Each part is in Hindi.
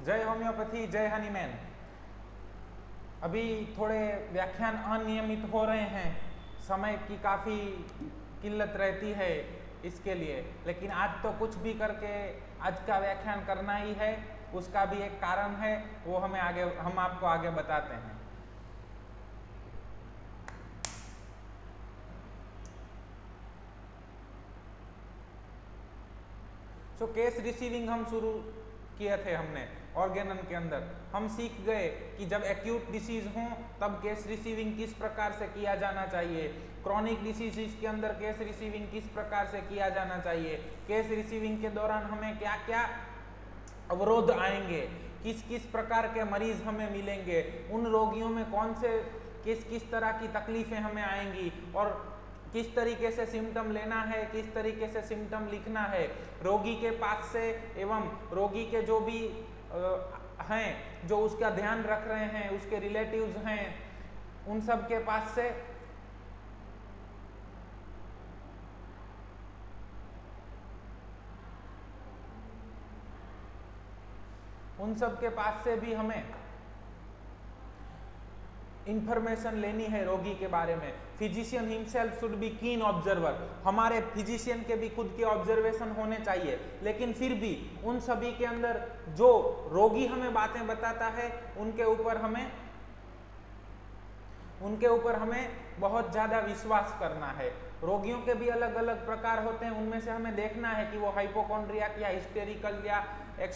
जय होम्योपैथी, जय हनीमैन। अभी थोड़े व्याख्यान अनियमित हो रहे हैं, समय की काफ़ी किल्लत रहती है इसके लिए, लेकिन आज तो कुछ भी करके आज का व्याख्यान करना ही है। उसका भी एक कारण है, वो हम आपको आगे बताते हैं। सो केस रिसीविंग हम शुरू किए थे हमने ऑर्गेनन के अंदर। हम सीख गए कि जब एक्यूट डिसीज हो तब केस रिसीविंग किस प्रकार से किया जाना चाहिए, क्रॉनिक डिसीज के अंदर केस रिसीविंग किस प्रकार से किया जाना चाहिए, केस रिसीविंग के दौरान हमें क्या क्या अवरोध आएंगे, किस किस प्रकार के मरीज हमें मिलेंगे, उन रोगियों में कौन से किस किस तरह की तकलीफें हमें आएंगी और किस तरीके से सिम्टम लेना है, किस तरीके से सिम्टम लिखना है रोगी के पास से, एवं रोगी के जो भी हैं जो उसका ध्यान रख रहे हैं, उसके रिलेटिव्स हैं, उन सब के पास से भी हमें इंफॉर्मेशन लेनी है रोगी के बारे में। फिजिशियन हिमसेल्फ शुड बी कीन ऑब्जर्वर। हमारे फिजिशियन के भी खुद के ऑब्जर्वेशन होने चाहिए, लेकिन फिर भी उन सभी के अंदर जो रोगी हमें बातें बताता है उनके ऊपर हमें बहुत ज़्यादा विश्वास करना है। रोगियों के भी अलग अलग प्रकार होते हैं, उनमें से हमें देखना है कि वो हाइपोकॉन्ड्रियाक या हिस्टेरिकल या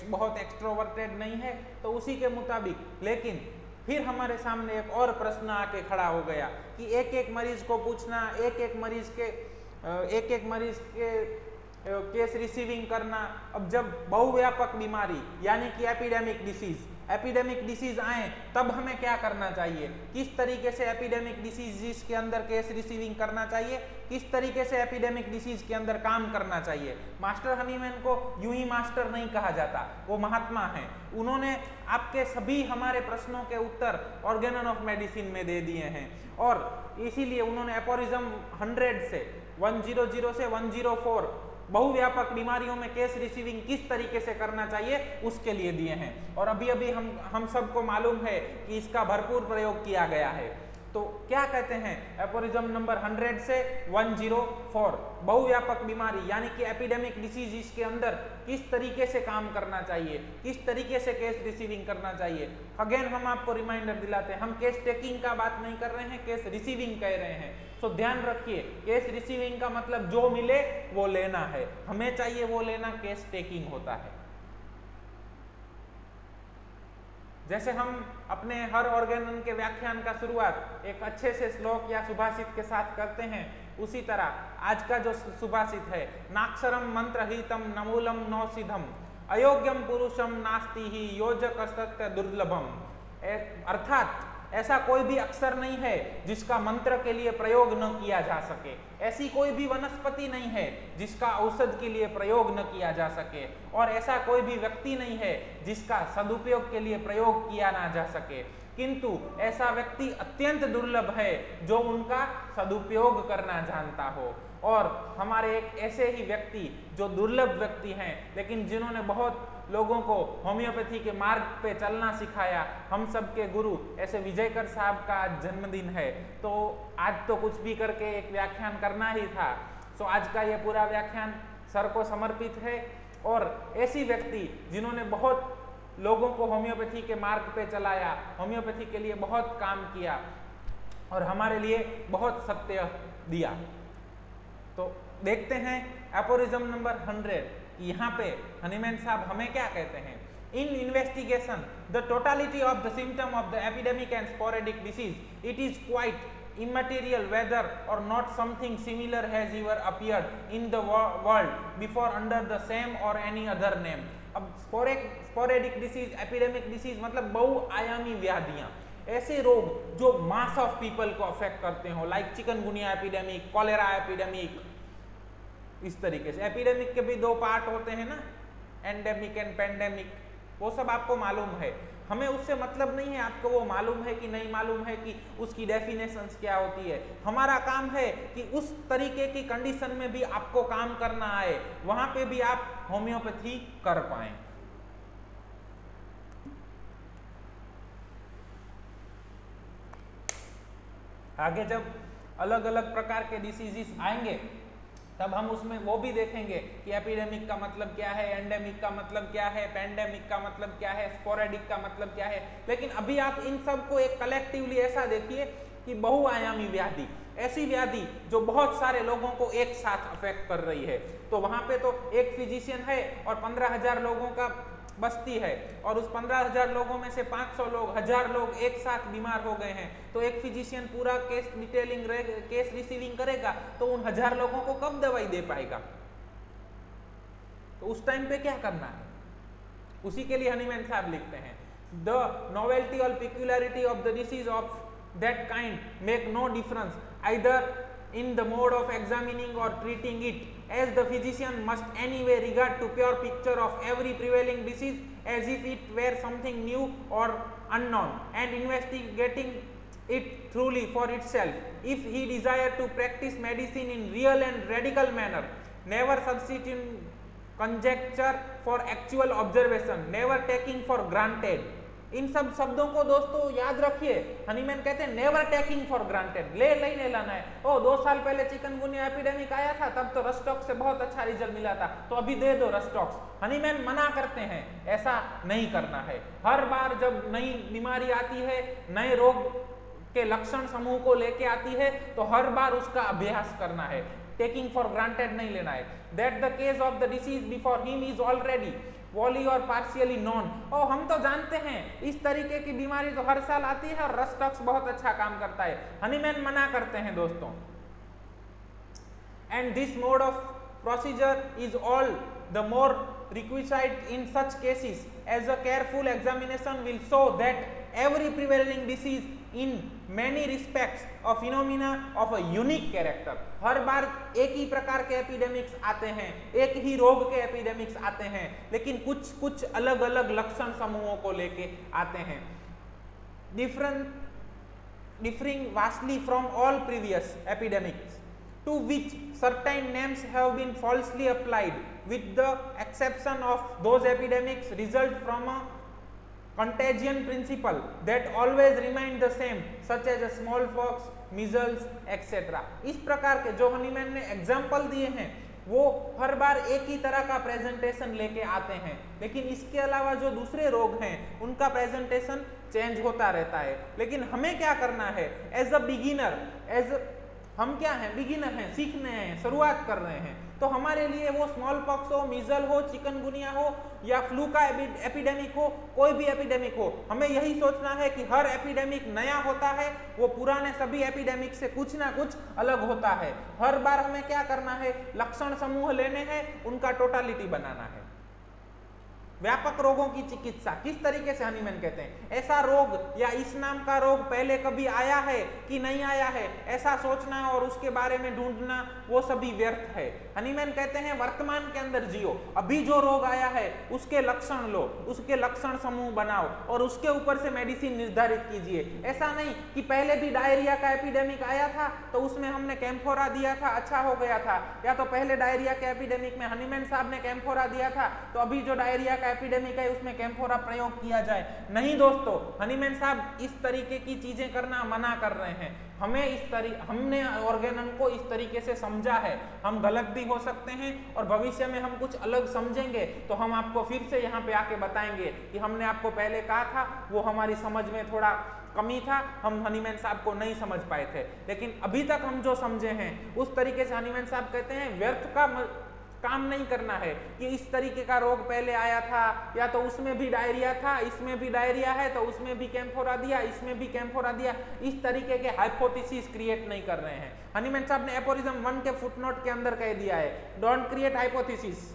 बहुत एक्सट्रोवर्टेड नहीं है, तो उसी के मुताबिक। लेकिन फिर हमारे सामने एक और प्रश्न आके खड़ा हो गया कि एक एक मरीज को पूछना, एक एक मरीज के केस रिसीविंग करना। अब जब बहुव्यापक बीमारी यानी कि एपिडेमिक डिसीज आए तब हमें क्या करना चाहिए, किस तरीके से एपिडेमिक डिसीज के अंदर केस रिसीविंग करना चाहिए, किस तरीके से एपिडेमिक डिसीज के अंदर काम करना चाहिए। मास्टर हनीमैन को यूं ही मास्टर नहीं कहा जाता, वो महात्मा हैं। उन्होंने आपके सभी हमारे प्रश्नों के उत्तर ऑर्गेनन ऑफ मेडिसिन में दे दिए हैं, और इसीलिए उन्होंने एपोरिज्म 100 से 100 से 104 बहुव्यापक बीमारियों में केस रिसीविंग किस तरीके से करना चाहिए उसके लिए दिए हैं। और अभी अभी हम सबको मालूम है कि इसका भरपूर प्रयोग किया गया है। तो क्या कहते हैं एपोरिज्म नंबर 100 से 104 बहुव्यापक बीमारी यानी कि एपिडेमिक डिसीज के अंदर किस तरीके से काम करना चाहिए, किस तरीके से केस रिसीविंग करना चाहिए। अगेन हम आपको रिमाइंडर दिलाते हैं, हम केस टेकिंग का बात नहीं कर रहे हैं, केस रिसीविंग कह रहे हैं। तो ध्यान रखिए, केस रिसीविंग का मतलब जो मिले वो लेना है, हमें चाहिए वो लेना, केस टेकिंग होता है। जैसे हम अपने हर ऑर्गेनन के व्याख्यान का शुरुआत एक अच्छे से श्लोक या सुभाषित के साथ करते हैं, उसी तरह आज का जो सुभाषित है, नाक्षरम मंत्रहितम नमूलम नौसिधम अयोग्यम पुरुषम नास्ति ही योजक सत्य दुर्लभम। अर्थात ऐसा कोई भी अक्षर नहीं है जिसका मंत्र के लिए प्रयोग न किया जा सके, ऐसी कोई भी वनस्पति नहीं है जिसका औषध के लिए प्रयोग न किया जा सके, और ऐसा कोई भी व्यक्ति नहीं है जिसका सदुपयोग के लिए प्रयोग किया ना जा सके। किंतु ऐसा व्यक्ति अत्यंत दुर्लभ है जो उनका सदुपयोग करना जानता हो। और हमारे एक ऐसे ही व्यक्ति जो दुर्लभ व्यक्ति हैं, लेकिन जिन्होंने बहुत लोगों को होम्योपैथी के मार्ग पे चलना सिखाया, हम सबके गुरु ऐसे विजयकर साहब का आज जन्मदिन है। तो आज तो कुछ भी करके एक व्याख्यान करना ही था। सो आज का ये पूरा व्याख्यान सर को समर्पित है, और ऐसी व्यक्ति जिन्होंने बहुत लोगों को होम्योपैथी के मार्ग पे चलाया, होम्योपैथी के लिए बहुत काम किया और हमारे लिए बहुत सत्य दिया। तो देखते हैं एपोरिज्म नंबर 100, यहाँ पे हनीमैन साहब हमें क्या कहते हैं। इन investigation the totality of the symptom of the epidemic and sporadic disease, it is quite immaterial whether or not something similar has ever appeared in the world before under the same or any other name। अब स्पोरेडिक डिसीज, एपिडेमिक डिसीज मतलब बहुआयामी व्याधियां, ऐसे रोग जो मास ऑफ पीपल को अफेक्ट करते हो, like chikungunya epidemic, cholera epidemic. इस तरीके से एपिडेमिक के भी दो पार्ट होते हैं ना, एंडेमिक एंड पेंडेमिक, वो सब आपको मालूम है। हमें उससे मतलब नहीं है आपको वो मालूम है कि नहीं मालूम है कि उसकी डेफिनेशंस क्या होती है। हमारा काम है कि उस तरीके की कंडीशन में भी आपको काम करना आए, वहां पे भी आप होम्योपैथी कर पाए। आगे जब अलग अलग प्रकार के डिसीजेस आएंगे तब हम उसमें वो भी देखेंगे कि एपिडेमिक का मतलब क्या है, एंडेमिक का मतलब क्या है, पैंडेमिक का मतलब क्या है, स्पोरेडिक का मतलब क्या है। लेकिन अभी आप इन सब को एक कलेक्टिवली ऐसा देखिए कि बहुआयामी व्याधि, ऐसी व्याधि जो बहुत सारे लोगों को एक साथ अफेक्ट कर रही है। तो वहां पे तो एक फिजिशियन है और 15,000 लोगों का बस्ती है और उस 15,000 लोगों में से 500 लोग, 1000 लोग एक साथ बीमार हो गए हैं, तो एक फिजिशियन पूरा केस डिटेलिंग केस रिसीविंग करेगा तो उन 1000 लोगों को कब दवाई दे पाएगा? तो उस टाइम पे क्या करना है? उसी के लिए हनीमैन साहब लिखते हैं, द नोवेल्टी और peculiarity of the disease of that kind make no difference either in the mode of examining or treating it, as the physician must anyway regard to pure picture of every prevailing disease as if it were something new or unknown and investigating it truly for itself. If he desire to practice medicine in real and radical manner, never substituting conjecture for actual observation, never taking for granted. इन सब शब्दों को दोस्तों याद रखिए। हनीमैन कहते हैं नेवर टेकिंग फॉर ग्रांटेड, ले नहीं लाना है। 2 साल पहले चिकनगुनिया एपिडेमिक आया था तब तो रस्टॉक्स से बहुत अच्छा रिजल्ट मिला था तो अभी दे दो रस्टॉक्स। हनीमैन मना करते हैं, ऐसा नहीं करना है। हर बार जब नई बीमारी आती है, नए रोग के लक्षण समूह को लेके आती है तो हर बार उसका अभ्यास करना है, टेकिंग फॉर ग्रांटेड नहीं लेना है। That the case of the disease before him is already wholly or partially known, और हम तो जानते हैं इस तरीके की बीमारी तो हर साल आती है और रस्टॉक्स बहुत अच्छा काम करता है। हनीमैन मना करते हैं दोस्तों। And this mode of procedure is all the more requisite in such cases as a careful examination will show that every prevailing disease in many respects a phenomena of a unique character। हर बार एक ही प्रकार के एपिडेमिक्स आते हैं, एक ही रोग के एपिडेमिक्स आते हैं, लेकिन कुछ अलग अलग लक्षण समूहों को लेके आते हैं। differing vastly from all previous epidemics to which certain names have been falsely applied, with the exception of those epidemics result from a contagion principle that always remain the same, such as smallpox, measles, etc। इस प्रकार के जो हनीमैन ने एग्जाम्पल दिए हैं वो हर बार एक ही तरह का प्रेजेंटेशन लेके आते हैं, लेकिन इसके अलावा जो दूसरे रोग हैं उनका प्रेजेंटेशन चेंज होता रहता है। लेकिन हमें क्या करना है एज अ बिगिनर, हम क्या हैं, बिगिनर हैं, सीखने हैं, शुरुआत कर रहे हैं, तो हमारे लिए वो स्मॉल पॉक्स हो, मीजल हो, चिकनगुनिया हो या फ्लू का एपिडेमिक हो, कोई भी एपिडेमिक हो, हमें यही सोचना है कि हर एपिडेमिक नया होता है, वो पुराने सभी एपिडेमिक से कुछ ना कुछ अलग होता है। हर बार हमें क्या करना है, लक्षण समूह लेने हैं, उनका टोटालिटी बनाना है। व्यापक रोगों की चिकित्सा किस तरीके से हनीमैन कहते हैं, ऐसा रोग या इस नाम का रोग पहले कभी आया है कि नहीं आया है, ऐसा सोचना और उसके बारे में ढूंढना वो सभी व्यर्थ है। हनीमैन कहते हैं वर्तमान के अंदर जियो, अभी जो रोग आया है उसके लक्षण लो, उसके लक्षण समूह बनाओ और उसके ऊपर से मेडिसिन निर्धारित कीजिए। ऐसा नहीं कि पहले भी डायरिया का एपिडेमिक आया था तो उसमें हमने कैम्फोरा दिया था, अच्छा हो गया था, या तो पहले डायरिया के एपिडेमिक में हनीमैन साहब ने कैम्फोरा दिया था तो अभी जो डायरिया का एपिडेमिक है उसमें कैम्फोरा प्रयोग किया जाए। नहीं दोस्तों, हनीमैन साहब इस तरीके की चीजें करना मना कर रहे हैं। हमने ऑर्गेनम को इस तरीके से समझा है, हम गलत भी हो सकते हैं और भविष्य में हम कुछ अलग समझेंगे तो हम आपको फिर से यहाँ पे आके बताएंगे कि हमने आपको पहले कहा था, वो हमारी समझ में थोड़ा कमी था, हम हनीमैन साहब को नहीं समझ पाए थे। लेकिन अभी तक हम जो समझे हैं उस तरीके से हनीमैन साहब कहते हैं व्यर्थ का काम नहीं करना है कि इस तरीके का रोग पहले आया था या तो उसमें भी डायरिया था, इसमें भी डायरिया है तो उसमें भी कैम्फोरा दिया, इसमें भी कैम्फोरा दिया, इस तरीके के हाइपोथेसिस क्रिएट नहीं कर रहे हैं। हनीमैन साहब ने एपोरिज्म 1 के फुटनोट के अंदर कह दिया है, डोंट क्रिएट हाइपोथेसिस,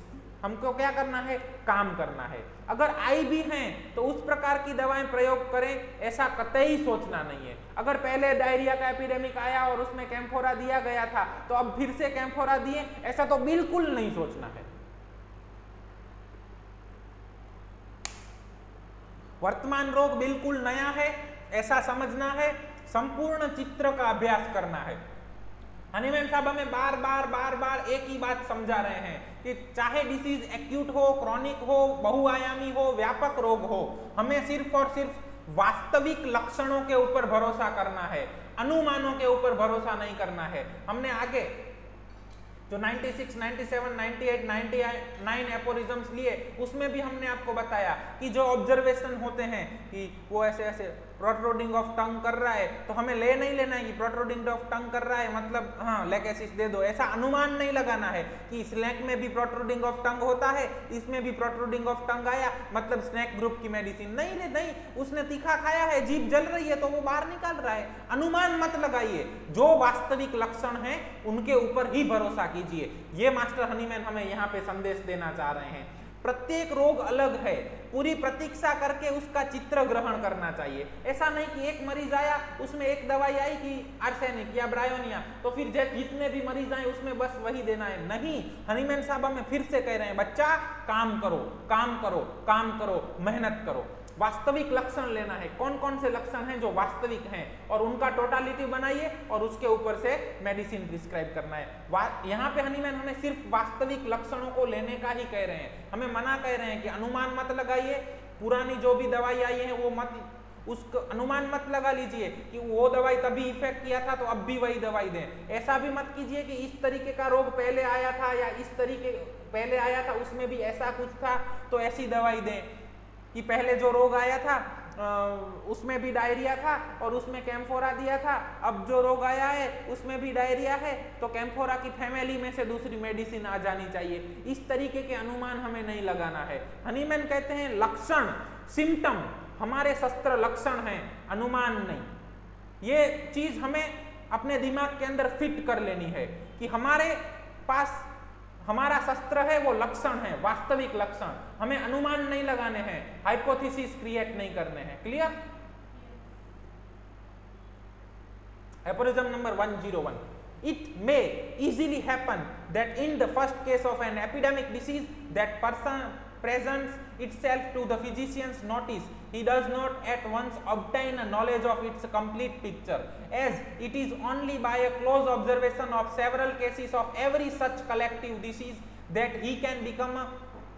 हमको क्या करना है, काम करना है। अगर आई भी हैं तो उस प्रकार की दवाएं प्रयोग करें ऐसा कतई सोचना नहीं है। अगर पहले डायरिया का एपिडेमिक आया और उसमें कैम्फोरा दिया गया था तो अब फिर से कैम्फोरा दिए, ऐसा तो बिल्कुल नहीं सोचना है। वर्तमान रोग बिल्कुल नया है ऐसा समझना है, संपूर्ण चित्र का अभ्यास करना है। हनीमैन साहब हमें बार बार एक ही बात समझा रहे हैं कि चाहे डिसीज एक्यूट हो, क्रॉनिक हो, बहुआयामी हो, व्यापक रोग हो, हमें सिर्फ और सिर्फ वास्तविक लक्षणों के ऊपर भरोसा करना है। अनुमानों के ऊपर भरोसा नहीं करना है। हमने आगे जो 96, 97, 98, 99 एपोरिज्म्स लिए उसमें भी हमने आपको बताया कि जो ऑब्जर्वेशन होते हैं कि वो ऐसे ऐसे प्रोट्रूडिंग ऑफ टंग कर रहा है, तो हमें ले नहीं लेना है कि प्रोट्रूडिंग ऑफ टंग कर रहा है मतलब हाँ लेकेसिस दे दो, ऐसा अनुमान नहीं लगाना है कि स्नैक में भी प्रोट्रूडिंग ऑफ टंग होता है, इसमें भी प्रोट्रूडिंग ऑफ टंग आया मतलब स्नैक ग्रुप की मेडिसिन। नहीं रे नहीं, उसने तीखा खाया है, जीभ जल रही है तो वो बाहर निकाल रहा है। अनुमान मत लगाइए, जो वास्तविक लक्षण हैं उनके ऊपर ही भरोसा कीजिए। ये मास्टर हनीमैन हमें यहाँ पे संदेश देना चाह रहे हैं। प्रत्येक रोग अलग है, पूरी प्रतीक्षा करके उसका चित्र ग्रहण करना चाहिए। ऐसा नहीं कि एक मरीज आया उसमें एक दवाई आई कि आर्सेनिक या ब्रायोनिया, तो फिर जितने भी मरीज आए उसमें बस वही देना है। नहीं, हनीमैन साहब हमें फिर से कह रहे हैं बच्चा काम करो, काम करो, काम करो, मेहनत करो। वास्तविक लक्षण लेना है, कौन कौन से लक्षण हैं जो वास्तविक हैं और उनका टोटालिटी बनाइए और उसके ऊपर से मेडिसिन प्रिस्क्राइब करना है। यहाँ पे हनीमैन हमें सिर्फ वास्तविक लक्षणों को लेने का ही कह रहे हैं, हमें मना कह रहे हैं कि अनुमान मत लगाइए, पुरानी जो भी दवाई आई है वो मत, उसको अनुमान मत लगा लीजिए कि वो दवाई तभी इफेक्ट किया था तो अब भी वही दवाई दें। ऐसा भी मत कीजिए कि इस तरीके का रोग पहले आया था या इस तरीके पहले आया था उसमें भी ऐसा कुछ था तो ऐसी दवाई दें, कि पहले जो रोग आया था उसमें भी डायरिया था और उसमें कैम्फोरा दिया था, अब जो रोग आया है उसमें भी डायरिया है तो कैम्फोरा की फैमिली में से दूसरी मेडिसिन आ जानी चाहिए। इस तरीके के अनुमान हमें नहीं लगाना है। हनीमैन कहते हैं लक्षण, सिम्टम हमारे शस्त्र लक्षण हैं, अनुमान नहीं। ये चीज हमें अपने दिमाग के अंदर फिट कर लेनी है कि हमारे पास हमारा शस्त्र है वो लक्षण है, वास्तविक लक्षण। हमें अनुमान नहीं लगाने हैं, हाइपोथेसिस क्रिएट नहीं करने हैं। Clear? Aphorism number 101, it may easily happen that in the first case of an epidemic disease that person presents itself to the physician's notice, he does not at once obtain a knowledge of its complete picture, as it is only by a close observation of several cases of every such collective disease that he can become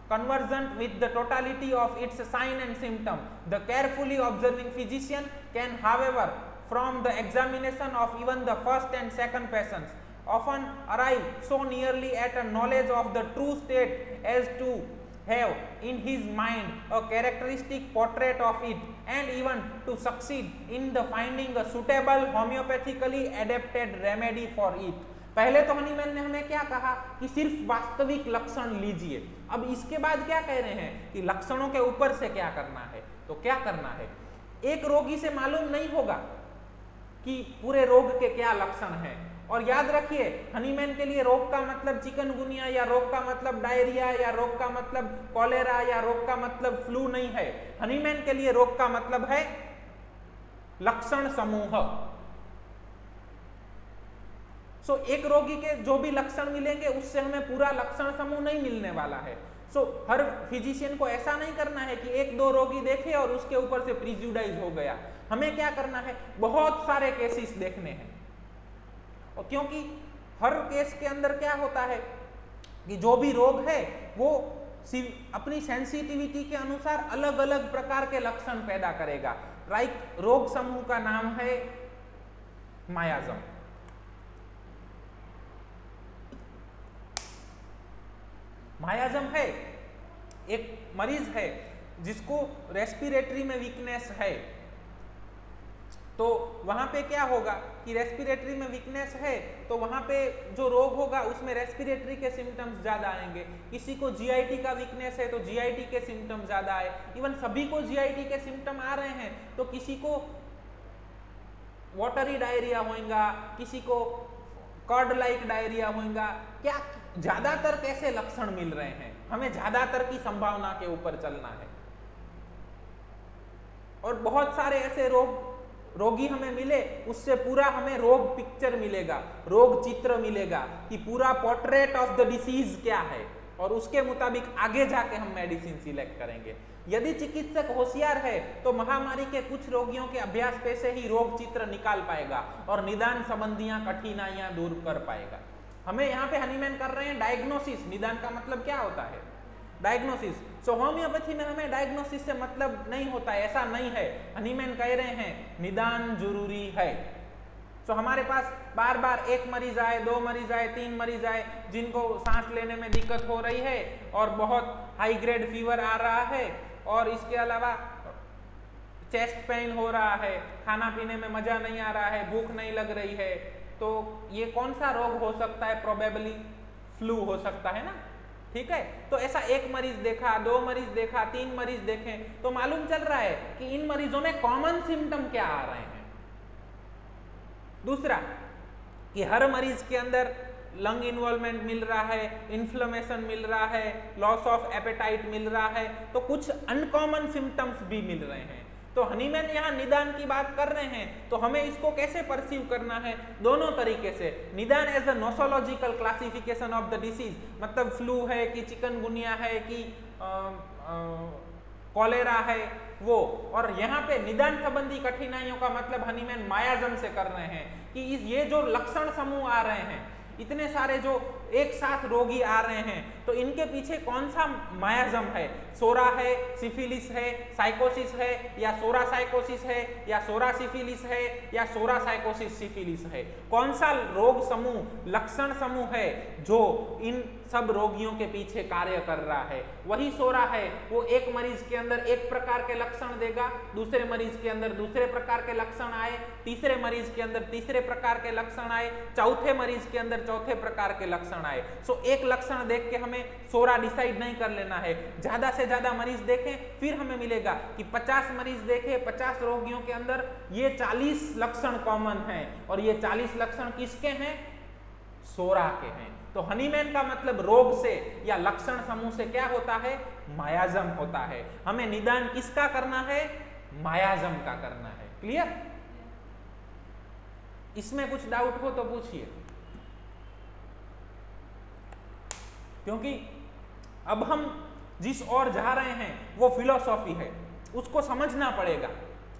conversant with the totality of its sign and symptom. The carefully observing physician can, however, from the examination of even the first and second patients, often arrive so nearly at a knowledge of the true state as to have in his mind a characteristic portrait of it, and even to succeed in the finding a suitable homeopathically adapted remedy for it. पहले तो हनीमैन ने हमें क्या कहा कि सिर्फ वास्तविक लक्षण लीजिए। अब इसके बाद क्या कह रहे हैं कि लक्षणों के ऊपर से क्या करना है। तो क्या करना है, एक रोगी से मालूम नहीं होगा कि पूरे रोग के क्या लक्षण हैं। और याद रखिए, हनीमैन के लिए रोग का मतलब चिकनगुनिया या रोग का मतलब डायरिया या रोग का मतलब कॉलेरा या रोग का मतलब फ्लू नहीं है। हनीमैन के लिए रोग का मतलब है लक्षण समूह। एक रोगी के जो भी लक्षण मिलेंगे उससे हमें पूरा लक्षण समूह नहीं मिलने वाला है। हर फिजिशियन को ऐसा नहीं करना है कि एक दो रोगी देखे और उसके ऊपर से प्रिजुडाइज हो गया। हमें क्या करना है, बहुत सारे केसेस देखने हैं। और क्योंकि हर केस के अंदर क्या होता है कि जो भी रोग है वो अपनी सेंसिटिविटी के अनुसार अलग अलग प्रकार के लक्षण पैदा करेगा। रोग समूह का नाम है मायाजम। मायाजम है, एक मरीज है जिसको रेस्पिरेटरी में वीकनेस है। तो वहां पे क्या होगा कि रेस्पिरेटरी में वीकनेस है तो वहां पे जो रोग होगा उसमें रेस्पिरेटरी के सिम्टम्स ज्यादा आएंगे। किसी को जीआईटी का वीकनेस है तो जीआईटी के सिम्टम्स ज्यादा आए। इवन सभी को जीआईटी के सिम्टम आ रहे हैं तो किसी को वाटरी डायरिया होगा, किसी को कर्ड लाइक डायरिया होगा। क्या ज्यादातर कैसे लक्षण मिल रहे हैं, हमें ज्यादातर की संभावना के ऊपर चलना है। और बहुत सारे ऐसे रोगी हमें मिले, उससे पूरा हमें रोग पिक्चर मिलेगा, रोग चित्र मिलेगा कि पूरा पोर्ट्रेट ऑफ द डिसीज क्या है, और उसके मुताबिक आगे जाके हम मेडिसिन सिलेक्ट करेंगे। यदि चिकित्सक होशियार है तो महामारी के कुछ रोगियों के अभ्यास पे से ही रोग चित्र निकाल पाएगा और निदान संबंधियां कठिनाइयां दूर कर पाएगा। हमें यहाँ पे हनीमैन कर रहे हैं डायग्नोसिस। निदान का मतलब क्या होता है, डायग्नोसिस। होम्योपैथी में हमें डायग्नोसिस से मतलब नहीं होता है, ऐसा नहीं है। हनीमैन कह रहे हैं निदान जरूरी है। तो हमारे पास बार बार एक मरीज आए, 2 मरीज आए, 3 मरीज आए जिनको सांस लेने में दिक्कत हो रही है और बहुत हाई ग्रेड फीवर आ रहा है और इसके अलावा चेस्ट पेन हो रहा है, खाना पीने में मजा नहीं आ रहा है, भूख नहीं लग रही है, तो ये कौन सा रोग हो सकता है? प्रोबेबली फ्लू हो सकता है ना, ठीक है। तो ऐसा एक मरीज देखा, 2 मरीज देखा, 3 मरीज देखे तो मालूम चल रहा है कि इन मरीजों में कॉमन सिम्टम क्या आ रहे हैं। दूसरा कि हर मरीज के अंदर लंग इन्वॉल्वमेंट मिल रहा है, इन्फ्लेमेशन मिल रहा है, लॉस ऑफ एपेटाइट मिल रहा है, तो कुछ अनकॉमन सिम्टम्स भी मिल रहे हैं। तो हनीमैन यहाँ निदान की बात कर रहे हैं, तो हमें इसको कैसे परसीव करना है? दोनों तरीके से। निदान as a nosological classification of the disease, मतलब फ्लू है कि चिकनगुनिया है कि कॉलेरा है वो। और यहाँ पे निदान संबंधी कठिनाइयों का मतलब हनीमैन मायाजम से कर रहे हैं कि ये जो लक्षण समूह आ रहे हैं, इतने सारे जो एक साथ रोगी आ रहे हैं, तो इनके पीछे कौन सा मायाजम है? सोरा है, सिफिलिस है, साइकोसिस है, या सोरा साइकोसिस है, या सोरा सिफिलिस है, या सोरा साइकोसिस सिफिलिस है? कौन सा रोग समूह, लक्षण समूह है जो इन सब रोगियों के पीछे कार्य कर रहा है? वही सोरा है, वो एक मरीज के अंदर एक प्रकार के लक्षण देगा, दूसरे मरीज के अंदर दूसरे प्रकार के लक्षण आए, तीसरे मरीज के अंदर तीसरे प्रकार के लक्षण आए, चौथे मरीज के अंदर चौथे प्रकार के लक्षण आए। सो एक लक्षण देख के हमें सोरा डिसाइड नहीं कर लेना है, ज्यादा से ज्यादा मरीज देखें, फिर हमें मिलेगा कि 50 मरीज देखे, 50 रोगियों के अंदर ये 40 लक्षण कॉमन हैं, और ये 40 लक्षण किसके हैं? सोरा के हैं। तो हनीमैन का मतलब रोग से या लक्षण समूह से क्या होता है? मायाजम होता है। हमें निदान किसका करना है? मायाजम का करना है। क्लियर? इसमें कुछ डाउट हो तो पूछिए, क्योंकि अब हम जिस ओर जा रहे हैं वो फिलॉसफी है, उसको समझना पड़ेगा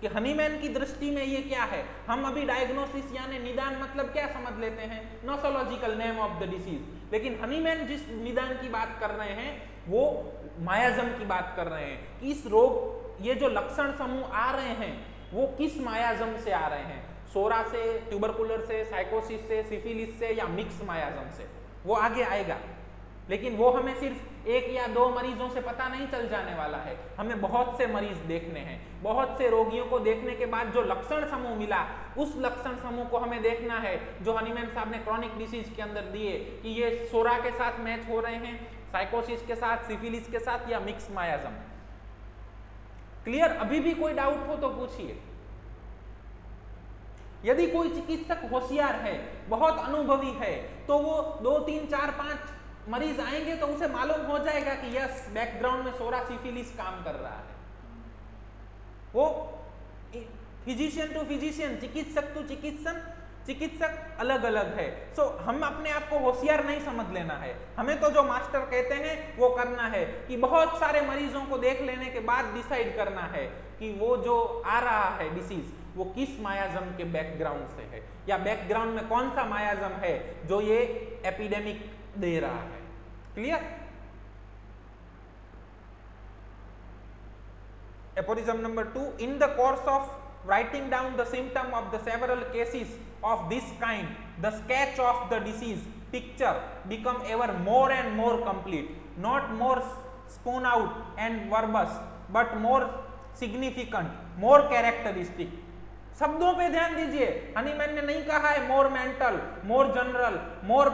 कि हनीमैन की दृष्टि में ये क्या है। हम अभी डायग्नोसिस यानी निदान मतलब क्या समझ लेते हैं? Nosological name of the disease. लेकिन हनीमैन जिस निदान की बात कर रहे हैं वो मायाजम की बात कर रहे हैं कि इस रोग, ये जो लक्षण समूह आ रहे हैं वो किस मायाजम से आ रहे हैं? सोरा से, ट्यूबरकुलर से, साइकोसिस से, सिफिलिस से, या मिक्स मायाजम से? वो आगे आएगा, लेकिन वो हमें सिर्फ 1 या 2 मरीजों से पता नहीं चल जाने वाला है। हमें बहुत से मरीज देखने हैं, बहुत से रोगियों को देखने के बाद जो लक्षण समूह मिला, उस लक्षण समूह को हमें देखना है जो हनीमैन साहब ने क्रॉनिक डिसीज के अंदर दिए कि ये सोरा के साथ मैच हो रहे हैं, साइकोसिस के साथ, सिफिलिस के साथ, या मिक्स मायाजम। क्लियर? अभी भी कोई डाउट हो तो पूछिए। यदि कोई चिकित्सक होशियार है, बहुत अनुभवी है, तो वो 2, 3, 4, 5 मरीज आएंगे तो उसे मालूम हो जाएगा कि यस, बैकग्राउंड में सोरा सिफिलिस काम कर रहा है। वो फिजिशियन टू फिजिशियन, चिकित्सक टू चिकित्सक अलग अलग है। सो हम अपने आप को होशियार नहीं समझ लेना है, हमें तो जो मास्टर कहते हैं वो करना है कि बहुत सारे मरीजों को देख लेने के बाद डिसाइड करना है कि वो जो आ रहा है डिसीज वो किस मायाजम के बैकग्राउंड से है, या बैकग्राउंड में कौन सा मायाजम है जो ये एपिडेमिक दे रहा है। Clear? Aphorism number 2. In the course of writing down the symptom of the several cases of this kind, the sketch of the disease picture become ever more and more complete, not more spun out and verbose, but more significant, more characteristic. शब्दों पे ध्यान दीजिए, हनीमैन ने नहीं कहा है मोर mental, more general, more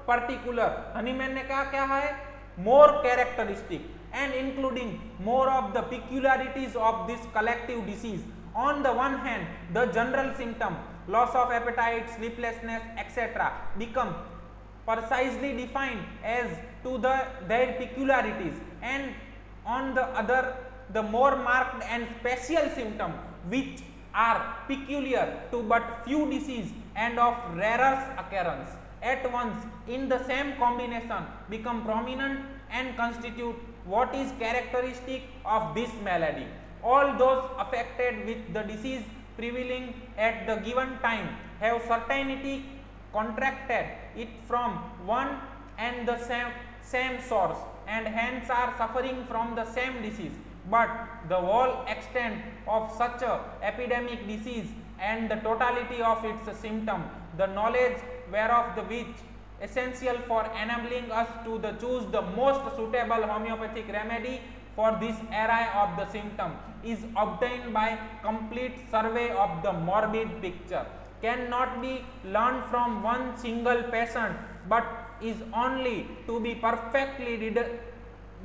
particular. Hahnemann ने कहा क्या है? मोर characteristic and including more of the peculiarities of this collective disease. On the one hand, the general symptom, loss of appetite, sleeplessness, etc. become precisely defined as to their peculiarities, and on the other, the more marked and special symptom which are peculiar to but few disease and of rarer occurrence at once in the same combination become prominent and constitute what is characteristic of this malady. All those affected with the disease prevailing at the given time have certainly contracted it from one and the same source, and hence are suffering from the same disease. But the whole extent of such a epidemic disease and the totality of its symptom, the knowledge whereof the which essential for enabling us to choose the most suitable homeopathic remedy for this array of the symptom is obtained by complete survey of the morbid picture, cannot be learned from one single patient, but is only to be perfectly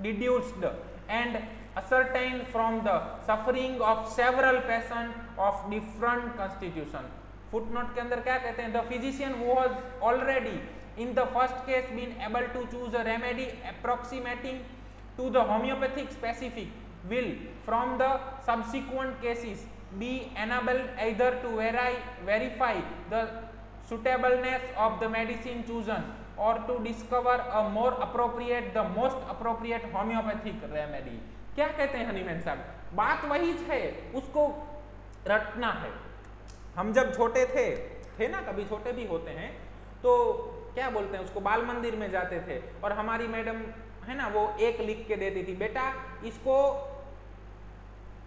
deduced and ascertained from the suffering of several patients of different constitution. Footnote के अंदर क्या कहते हैं, the physician who was already in the first case been able to choose a remedy approximating to the homoeopathic specific will from the subsequent cases be enabled either to verify the suitableness of the medicine chosen or to discover a more appropriate, the most appropriate homeopathic remedy. क्या कहते हैं हनीमैन साहब, बात वही है, उसको रटना है। हम जब छोटे थे ना, कभी छोटे भी होते हैं, तो क्या बोलते हैं उसको, बाल मंदिर में जाते थे और हमारी मैडम है ना, वो एक लिख के देती थी, बेटा इसको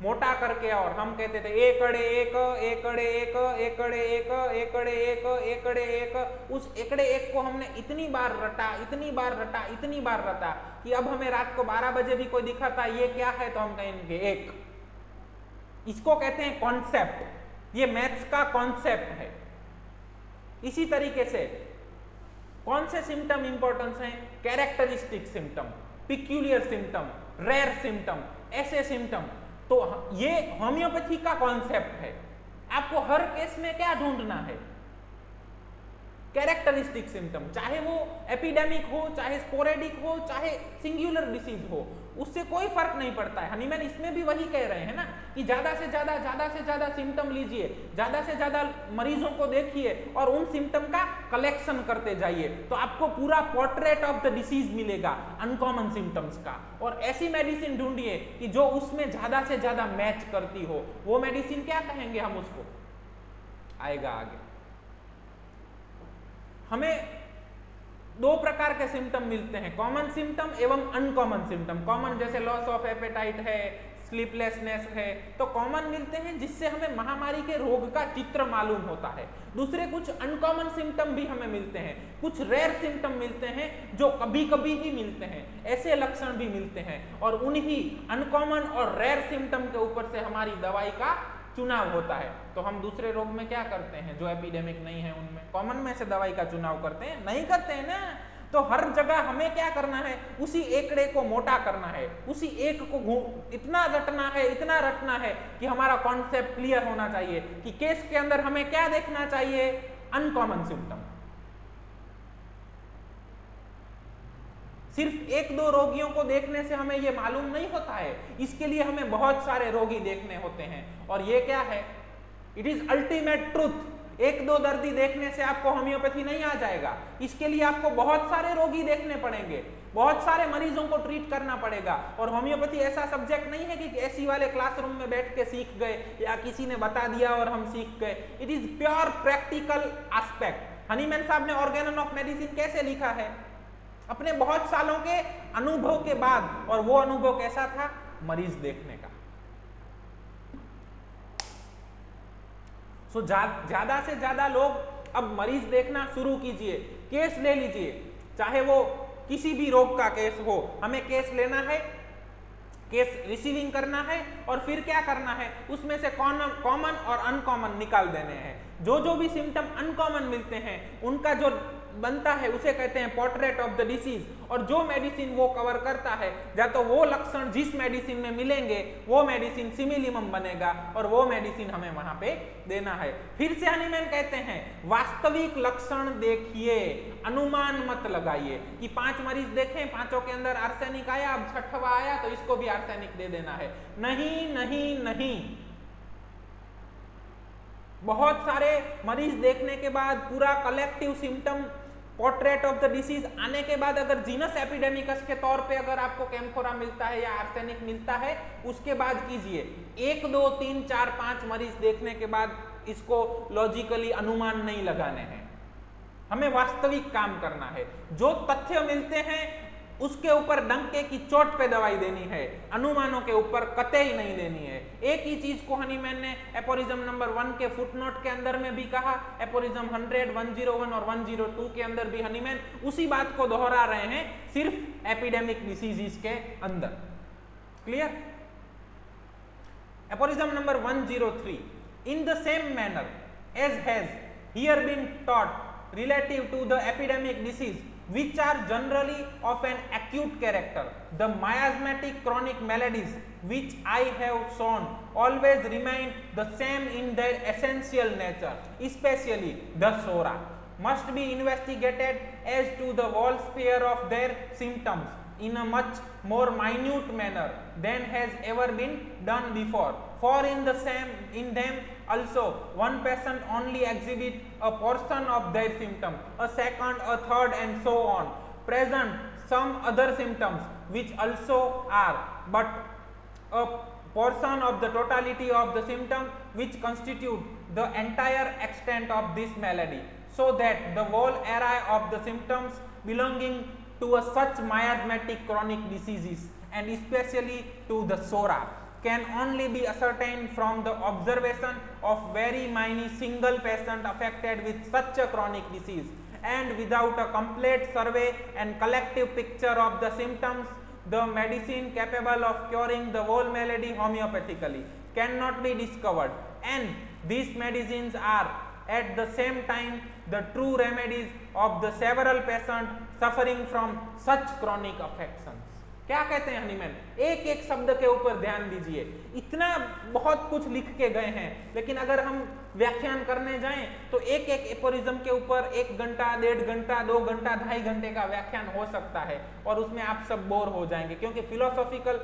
मोटा करके, और हम कहते थे एकड़े एक, एकड़े एक, एकड़े एक, एकड़े एक, एकड़े एक। उस एकड़े एक को हमने इतनी बार रटा, इतनी बार रटा, इतनी बार रटा कि अब हमें रात को 12 बजे भी कोई दिखाता ये क्या है तो हम कहेंगे एक। इसको कहते हैं कॉन्सेप्ट, ये मैथ्स का कॉन्सेप्ट है। इसी तरीके से कौन से सिम्टम इंपॉर्टेंस हैं, characteristic symptom, peculiar symptom, rare symptom, ऐसे सिम्टम। तो ये होम्योपैथी का कॉन्सेप्ट है। आपको हर केस में क्या ढूंढना है, कैरेक्टरिस्टिक सिम्टम, चाहे वो एपिडेमिक हो, चाहे स्पोरेडिक हो, चाहे सिंगुलर डिसीज हो, उससे कोई फर्क नहीं पड़ता है। हनीमैन इसमें भी वही कह रहे हैं ना कि ज्यादा से ज्यादा सिम्टम लीजिए, ज्यादा से ज्यादा मरीजों को देखिए और उन सिम्टम का कलेक्शन करते जाइए, तो आपको पूरा पोर्ट्रेट ऑफ द डिसीज मिलेगा, अनकॉमन सिम्टम्स का। और ऐसी मेडिसिन ढूंढिए कि जो उसमें ज्यादा से ज्यादा मैच करती हो। वो मेडिसिन क्या कहेंगे हम उसको, आएगा आगे। हमें दो प्रकार के सिम्टम मिलते हैं, कॉमन सिम्टम एवं अनकॉमन सिम्टम। कॉमन जैसे लॉस ऑफ एपेटाइट है, स्लीपलेसनेस है, तो कॉमन मिलते हैं जिससे हमें महामारी के रोग का चित्र मालूम होता है। दूसरे कुछ अनकॉमन सिम्टम भी हमें मिलते हैं, कुछ रेयर सिम्टम मिलते हैं जो कभी कभी ही मिलते हैं, ऐसे लक्षण भी मिलते हैं। और उन्हीं अनकॉमन और रेयर सिम्टम के ऊपर से हमारी दवाई का चुनाव होता है। तो हम दूसरे रोग में क्या करते हैं जो एपिडेमिक नहीं है, उनमें कॉमन में से दवाई का चुनाव करते हैं, नहीं करते हैं ना। तो हर जगह हमें क्या करना है, उसी एकड़े को मोटा करना है, उसी एक को इतना रटना है, इतना रटना है कि हमारा कॉन्सेप्ट क्लियर होना चाहिए कि केस के अंदर हमें क्या देखना चाहिए, अनकॉमन सिम्टम। सिर्फ एक दो रोगियों को देखने से हमें ये मालूम नहीं होता है, इसके लिए हमें बहुत सारे रोगी देखने होते हैं। और ये क्या है, इट इज अल्टीमेट ट्रूथ। एक दो दर्दी देखने से आपको होम्योपैथी नहीं आ जाएगा, इसके लिए आपको बहुत सारे रोगी देखने पड़ेंगे, बहुत सारे मरीजों को ट्रीट करना पड़ेगा। और होम्योपैथी ऐसा सब्जेक्ट नहीं है कि ऐसी वाले क्लासरूम में बैठ के सीख गए या किसी ने बता दिया और हम सीख गए। It is pure practical aspect. Hahnemann साहब ने ऑर्गेनन ऑफ मेडिसिन कैसे लिखा है, अपने बहुत सालों के अनुभव के बाद। और वो अनुभव कैसा था, मरीज देखने का। सो ज्यादा से ज्यादा लोग अब मरीज देखना शुरू कीजिए, केस ले लीजिए, चाहे वो किसी भी रोग का केस हो। हमें केस लेना है, केस रिसीविंग करना है और फिर क्या करना है, उसमें से कॉमन और अनकॉमन निकाल देने हैं। जो भी सिम्टम अनकॉमन मिलते हैं उनका जो बनता है उसे कहते हैं पोर्ट्रेट ऑफ द डिसीज। और जो मेडिसिन वो कवर करता है, या तो वो लक्षण जिस मेडिसिन में मिलेंगे वो मेडिसिन सिमिलिमम बनेगा और वो मेडिसिन हमें वहां पे देना है। फिर से हनीमैन कहते हैं वास्तविक लक्षण देखिए, अनुमान मत लगाइए कि 5 मरीज देखें, 5 के अंदर आर्सेनिक आया, अब 6वां आया तो इसको भी आर्सेनिक दे देना है। नहीं नहीं नहीं, बहुत सारे मरीज देखने के बाद, पूरा collective symptom portrait of the disease आने के बाद, अगर जीनस एपिडेमिकस के तौर पे अगर आपको कैम्फोरा मिलता है या आर्सेनिक मिलता है, उसके बाद कीजिए। 1 2 3 4 5 मरीज देखने के बाद इसको लॉजिकली अनुमान नहीं लगाने हैं, हमें वास्तविक काम करना है। जो तथ्य मिलते हैं उसके ऊपर डंके की चोट पे दवाई देनी है, अनुमानों के ऊपर कतई नहीं देनी है। एक ही चीज को हनीमैन ने एपोरिज्म नंबर 1 के फुटनोट के अंदर में भी कहा, एपोरिज्म 100, 101 और 102 के अंदर भी हनीमैन उसी बात को दोहरा रहे हैं, सिर्फ एपिडेमिक डिसीजेस के अंदर। Clear? Aphorism number 103, in the same manner as has here been taught relative to the epidemic disease which are generally of an acute character, the miasmatic chronic maladies which I have shown always remain the same in their essential nature, especially the SORA must be investigated as to the whole sphere of their symptoms in a much more minute manner than has ever been done before. For in them also one patient only exhibit a portion of their symptom, a second, a third, and so on. Present some other symptoms which also are but a portion of the totality of the symptom which constitute the entire extent of this malady, so that the whole array of the symptoms belonging to a such miasmatic chronic diseases and especially to the SORA can only be ascertained from the observation of very many single patient affected with such a chronic disease, and without a complete survey and collective picture of the symptoms, the medicine capable of curing the whole malady homeopathically cannot be discovered, and these medicines are at the same time the true remedies of the several patients suffering from such chronic affections. क्या कहते हैं हनीमैन? एक एक शब्द के ऊपर ध्यान दीजिए, इतना बहुत कुछ लिख के गए हैं, लेकिन अगर हम व्याख्यान करने जाएं तो एक एक एपोरिज्म के ऊपर 1 घंटा, 1.5 घंटा, 2 घंटा, 2.5 घंटे का व्याख्यान हो सकता है और उसमें आप सब बोर हो जाएंगे, क्योंकि philosophical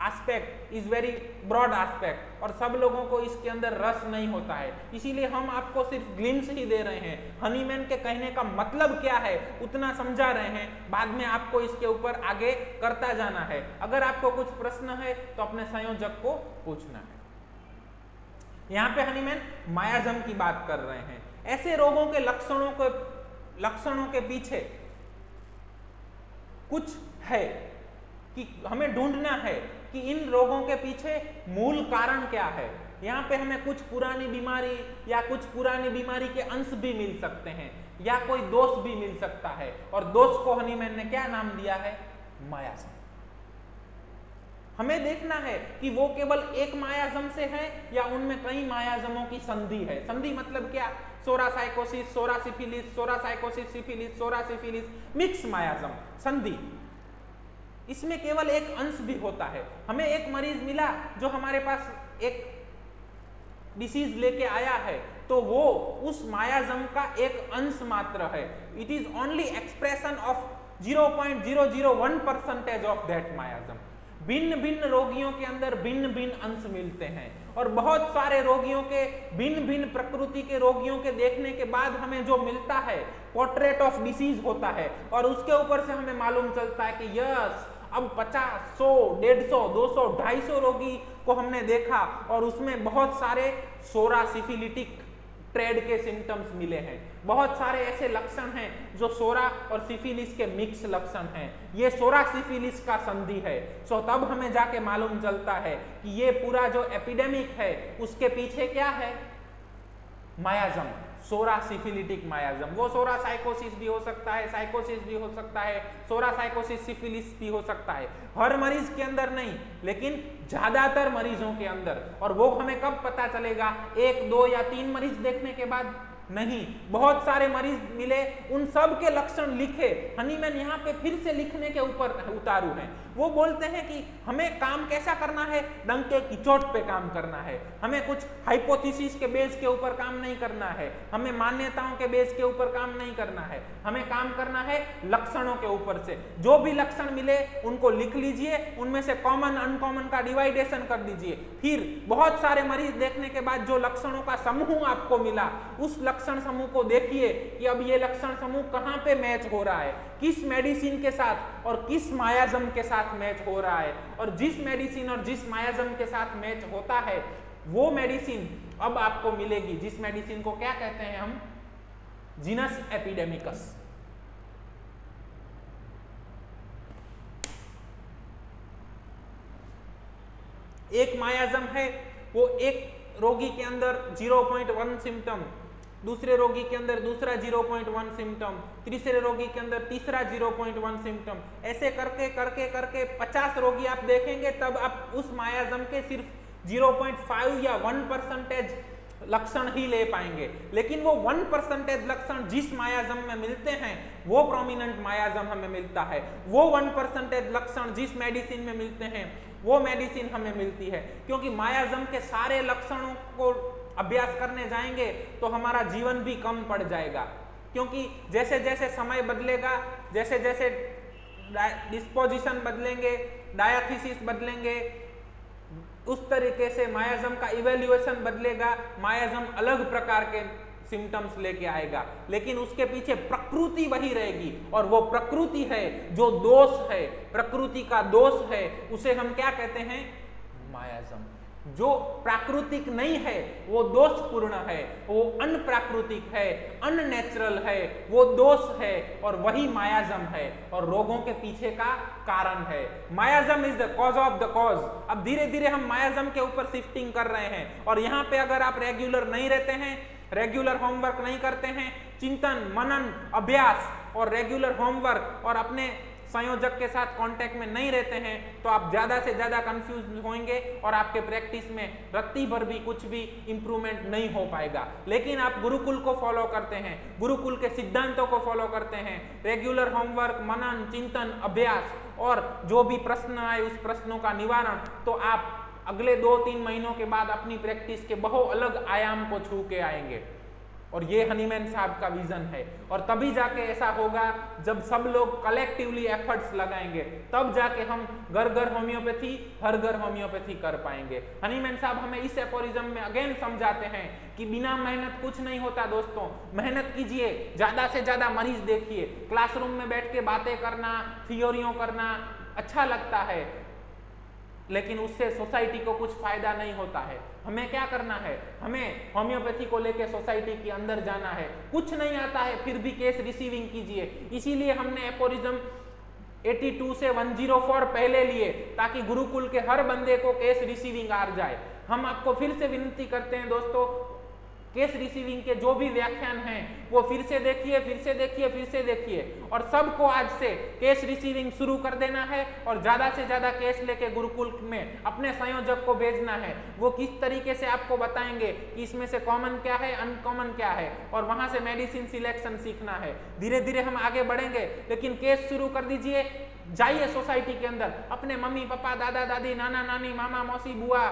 aspect is very broad aspect और सब लोगों को इसके अंदर रस नहीं होता है। इसीलिए हम आपको सिर्फ ग्लिम्स ही दे रहे हैं, हनीमैन के कहने का मतलब क्या है उतना समझा रहे हैं, बाद में आपको इसके ऊपर आगे करता जाना है। अगर आपको कुछ प्रश्न है तो अपने संयोजक को पूछना है। यहाँ पे हनीमैन मायाजम की बात कर रहे हैं। ऐसे रोगों के लक्षणों के पीछे कुछ है कि हमें ढूंढना है कि इन रोगों के पीछे मूल कारण क्या है। यहाँ पे हमें कुछ पुरानी बीमारी या कुछ पुरानी बीमारी के अंश भी मिल सकते हैं या कोई दोष भी मिल सकता है, और दोष को हनीमैन ने क्या नाम दिया है? मायाजम। हमें देखना है कि वो केवल एक मायाजम से है या उनमें कई मायाजमों की संधि है। संधि मतलब क्या? सोरा साइकोसिस, सोरा सिफिलिस, सोरा साइकोसिस सिफिलिस, सोरा सिफिलिस, मिक्स मायाजम, संधि। इसमें केवल एक अंश भी होता है। हमें एक मरीज मिला जो हमारे पास एक डिसीज लेके आया है, तो वो उस मायाजम का एक अंश मात्र है। It is only expression of 0.001% of that मायाजम। भिन्न भिन्न रोगियों के अंदर भिन्न भिन्न अंश मिलते हैं, और बहुत सारे रोगियों के भिन्न भिन्न प्रकृति के रोगियों के देखने के बाद हमें जो मिलता है पोर्ट्रेट ऑफ डिसीज होता है, और उसके ऊपर से हमें मालूम चलता है कि यस अब 50, 100, 150, 200, 250 रोगी को हमने देखा और उसमें बहुत सारे सोरा सिफिलिटिक ट्रेड के सिम्टम्स मिले हैं। बहुत सारे ऐसे लक्षण हैं जो सोरा और सिफिलिस के मिक्स लक्षण हैं। ये सोरा सिफिलिस का संधि है। सो तब हमें जाके मालूम चलता है कि ये पूरा जो एपिडेमिक है उसके पीछे क्या है? मायाजम, सोरा सिफिलिटिक मायाजम। वो सोरा साइकोसिस भी हो सकता है, साइकोसिस भी हो सकता है, सोरा साइकोसिस सिफिलिस भी हो सकता है। हर मरीज के अंदर नहीं, लेकिन ज्यादातर मरीजों के अंदर। और वो हमें कब पता चलेगा? 1, 2 या 3 मरीज देखने के बाद नहीं। बहुत सारे मरीज मिले, उन सब के लक्षण लिखे। हनीमैन यहाँ पे फिर से लिखने के ऊपर उतारू हैं। वो बोलते हैं कि हमें काम कैसा करना है? डंके की चोट पे काम करना है। हमें कुछ हाइपोथेसिस के बेस के ऊपर काम नहीं करना है, हमें मान्यताओं के बेस के ऊपर काम नहीं करना है, हमें काम करना है लक्षणों के ऊपर से। जो भी लक्षण मिले उनको लिख लीजिए, उनमें से कॉमन अनकॉमन का डिवाइडेशन कर दीजिए। फिर बहुत सारे मरीज देखने के बाद जो लक्षणों का समूह आपको मिला, उस लक्षण समूह को देखिए कि अब ये लक्षण समूह कहाँ पे मैच हो रहा है, किस मेडिसिन के साथ और किस मायाजम के साथ मैच हो रहा है। और जिस मेडिसिन और जिस मायाजम के साथ मैच होता है वो मेडिसिन अब आपको मिलेगी, जिस मेडिसिन को क्या कहते हैं हम? Genus epidemicus. एक मायाजम है वो एक रोगी के अंदर 0.1 सिम्टम, दूसरे रोगी के अंदर दूसरा 0.1 सिम्टम, तीसरे रोगी के अंदर तीसरा 0.1 सिम्टम, ऐसे करके करके करके 50 रोगी आप देखेंगे तब आप उस मायाजम के सिर्फ 0.5 या 1% लक्षण ही ले पाएंगे। लेकिन वो 1% लक्षण जिस मायाजम में मिलते हैं वो प्रोमिनेंट मायाजम हमें मिलता है, वो 1% लक्षण जिस मेडिसिन में मिलते हैं वो मेडिसिन हमें मिलती है। क्योंकि मायाजम के सारे लक्षणों को अभ्यास करने जाएंगे तो हमारा जीवन भी कम पड़ जाएगा, क्योंकि जैसे जैसे समय बदलेगा, जैसे जैसे डिस्पोजिशन बदलेंगे, डायथीसिस बदलेंगे, उस तरीके से मायाजम का इवेल्युएशन बदलेगा, मायाजम अलग प्रकार के सिम्टम्स लेके आएगा, लेकिन उसके पीछे प्रकृति वही रहेगी। और वो प्रकृति है जो दोष है, प्रकृति का दोष है, उसे हम क्या कहते हैं? मायाजम। जो प्राकृतिक नहीं है वो दोषपूर्ण है, वो अनप्राकृतिक है, अननेचुरल है, वो दोष है और वही मायाजम है और रोगों के पीछे का कारण है। मायाजम is the cause of the cause. अब धीरे धीरे हम मायाजम के ऊपर शिफ्टिंग कर रहे हैं और यहाँ पे अगर आप रेगुलर नहीं रहते हैं, रेगुलर होमवर्क नहीं करते हैं, चिंतन मनन अभ्यास और रेगुलर होमवर्क और अपने संयोजक के साथ कांटेक्ट में नहीं रहते हैं, तो आप ज्यादा से ज्यादा कंफ्यूज होंगे और आपके प्रैक्टिस में रत्ती भर भी कुछ भी इंप्रूवमेंट नहीं हो पाएगा। लेकिन आप गुरुकुल को फॉलो करते हैं, गुरुकुल के सिद्धांतों को फॉलो करते हैं, रेगुलर होमवर्क, मनन, चिंतन, अभ्यास और जो भी प्रश्न आए उस प्रश्नों का निवारण, तो आप अगले 2-3 महीनों के बाद अपनी प्रैक्टिस के बहुत अलग आयाम को छू के आएंगे। और ये हनीमैन साहब का विजन है। और तभी जाके ऐसा होगा जब सब लोग कलेक्टिवली एफर्ट्स लगाएंगे, तब जाके हम घर घर होम्योपैथी, हर घर होम्योपैथी कर पाएंगे। हनीमैन साहब हमें इस एफोरिज्म में अगेन समझाते हैं कि बिना मेहनत कुछ नहीं होता दोस्तों। मेहनत कीजिए, ज्यादा से ज्यादा मरीज देखिए। क्लासरूम में बैठ के बातें करना, थियोरियों करना अच्छा लगता है, लेकिन उससे सोसाइटी को कुछ फायदा नहीं होता है। हमें क्या करना है? हमें होम्योपैथी को लेकर सोसाइटी के अंदर जाना है। कुछ नहीं आता है फिर भी केस रिसीविंग कीजिए। इसीलिए हमने एफोरिज्म 82 से 104 पहले लिए, ताकि गुरुकुल के हर बंदे को केस रिसीविंग आ जाए। हम आपको फिर से विनती करते हैं दोस्तों, केस रिसीविंग के जो भी व्याख्यान हैं वो फिर से देखिए, फिर से देखिए, फिर से देखिए और सबको आज से केस रिसीविंग शुरू कर देना है और ज्यादा से ज्यादा केस लेके गुरुकुल में अपने संयोजक को भेजना है। वो किस तरीके से आपको बताएंगे कि इसमें से कॉमन क्या है, अनकॉमन क्या है, और वहां से मेडिसिन सिलेक्शन सीखना है। धीरे धीरे हम आगे बढ़ेंगे, लेकिन केस शुरू कर दीजिए। जाइए सोसाइटी के अंदर, अपने मम्मी पापा, दादा दादी, नाना नानी, मामा मौसी, बुआ,